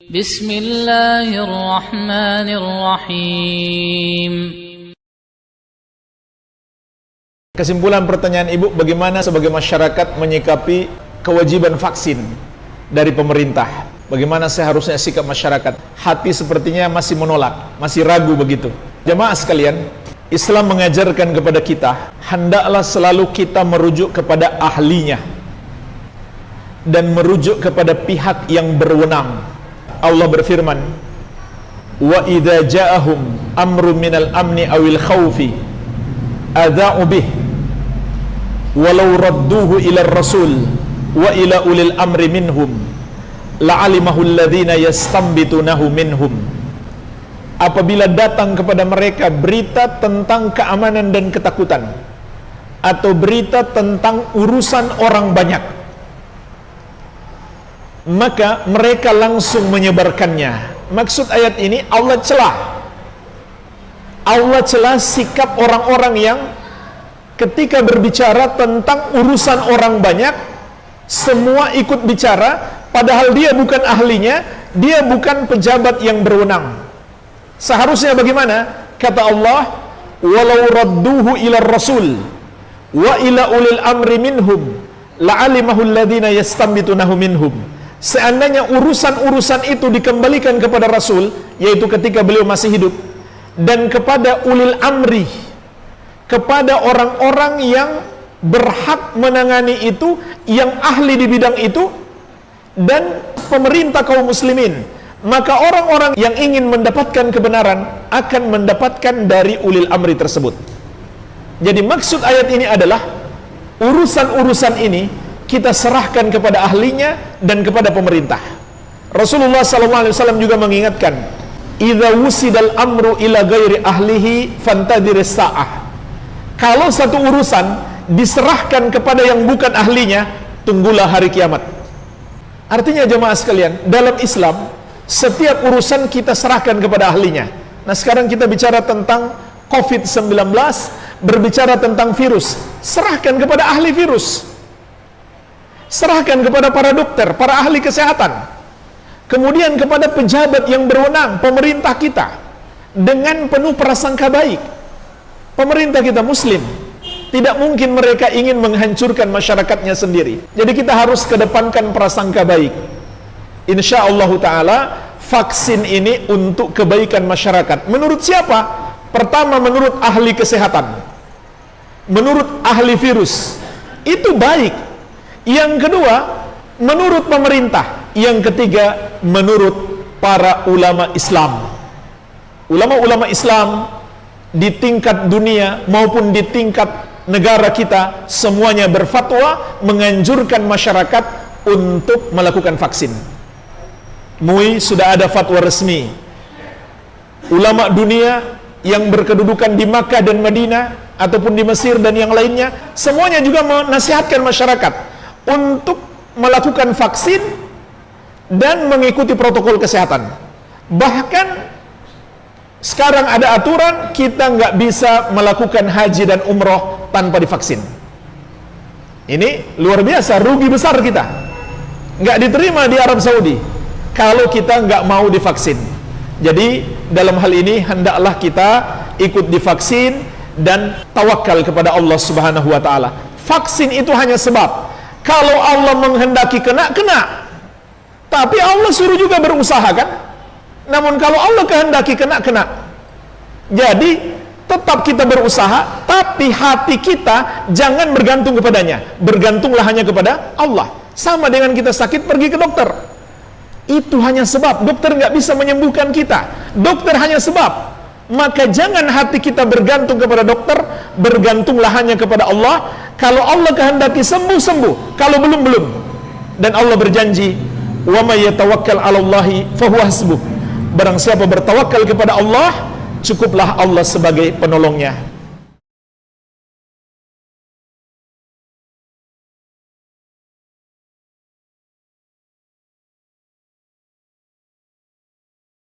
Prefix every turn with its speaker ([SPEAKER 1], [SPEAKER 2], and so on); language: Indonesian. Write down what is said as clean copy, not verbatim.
[SPEAKER 1] Bismillahirrahmanirrahim.
[SPEAKER 2] Kesimpulan pertanyaan Ibu, bagaimana sebagai masyarakat menyikapi kewajiban vaksin dari pemerintah? Bagaimana seharusnya sikap masyarakat? Hati sepertinya masih menolak, masih ragu begitu. Jemaah sekalian, Islam mengajarkan kepada kita, hendaklah selalu kita merujuk kepada ahlinya dan merujuk kepada pihak yang berwenang. Allah berfirman, wa idza ja'ahum amru minal amni awil khawfi adza'u bih walau radduhu ila rasul wa ila ulil amri minhum la'alimahu alladhina yastambitunahu minhum. Apabila datang kepada mereka berita tentang keamanan dan ketakutan, atau berita tentang urusan orang banyak, maka mereka langsung menyebarkannya. Maksud ayat ini, Allah celah sikap orang-orang yang ketika berbicara tentang urusan orang banyak, semua ikut bicara, padahal dia bukan ahlinya, dia bukan pejabat yang berwenang. Seharusnya bagaimana? Kata Allah, walau radduhu ila rasul wa ila ulil amri minhum la'alimahu alladhina yastambitunahu minhum. Seandainya urusan-urusan itu dikembalikan kepada Rasul, yaitu ketika beliau masih hidup, dan kepada ulil amri, kepada orang-orang yang berhak menangani itu, yang ahli di bidang itu, dan pemerintah kaum muslimin, maka orang-orang yang ingin mendapatkan kebenaran akan mendapatkan dari ulil amri tersebut. Jadi maksud ayat ini adalah urusan-urusan ini kita serahkan kepada ahlinya dan kepada pemerintah. Rasulullah SAW juga mengingatkan, idza wusidal amru ila ghairi ahlihi fantadhiris sa'ah. Kalau satu urusan diserahkan kepada yang bukan ahlinya, tunggulah hari kiamat. Artinya jemaah sekalian, dalam Islam setiap urusan kita serahkan kepada ahlinya. Nah, sekarang kita bicara tentang COVID-19, berbicara tentang virus, serahkan kepada ahli virus. Serahkan kepada para dokter, para ahli kesehatan. Kemudian kepada pejabat yang berwenang, pemerintah kita, dengan penuh prasangka baik. Pemerintah kita muslim, tidak mungkin mereka ingin menghancurkan masyarakatnya sendiri. Jadi kita harus kedepankan prasangka baik. Insya Allah Ta'ala, vaksin ini untuk kebaikan masyarakat. Menurut siapa? Pertama, menurut ahli kesehatan, menurut ahli virus, itu baik. Yang kedua, menurut pemerintah. Yang ketiga, menurut para ulama Islam. Ulama-ulama Islam di tingkat dunia maupun di tingkat negara kita, semuanya berfatwa menganjurkan masyarakat untuk melakukan vaksin. MUI sudah ada fatwa resmi. Ulama dunia yang berkedudukan di Makkah dan Madinah ataupun di Mesir dan yang lainnya, semuanya juga menasihatkan masyarakat untuk melakukan vaksin dan mengikuti protokol kesehatan. Bahkan sekarang ada aturan kita nggak bisa melakukan haji dan umroh tanpa divaksin. Ini luar biasa, rugi besar kita. Nggak diterima di Arab Saudi kalau kita nggak mau divaksin. Jadi dalam hal ini hendaklah kita ikut divaksin dan tawakal kepada Allah Subhanahu wa Ta'ala. Vaksin itu hanya sebab. Kalau Allah menghendaki kena. Tapi Allah suruh juga berusaha, kan? Namun kalau Allah kehendaki kena. Jadi tetap kita berusaha, tapi hati kita jangan bergantung kepadanya. Bergantunglah hanya kepada Allah. Sama dengan kita sakit pergi ke dokter. Itu hanya sebab. Dokter nggak bisa menyembuhkan kita. Dokter hanya sebab. Maka jangan hati kita bergantung kepada dokter, bergantunglah hanya kepada Allah. Kalau Allah kehendaki sembuh, kalau belum. Dan Allah berjanji, wa may yatawakkal 'alallahi fahuwa hasbuh. Barang siapa bertawakal kepada Allah, cukuplah Allah sebagai penolongnya.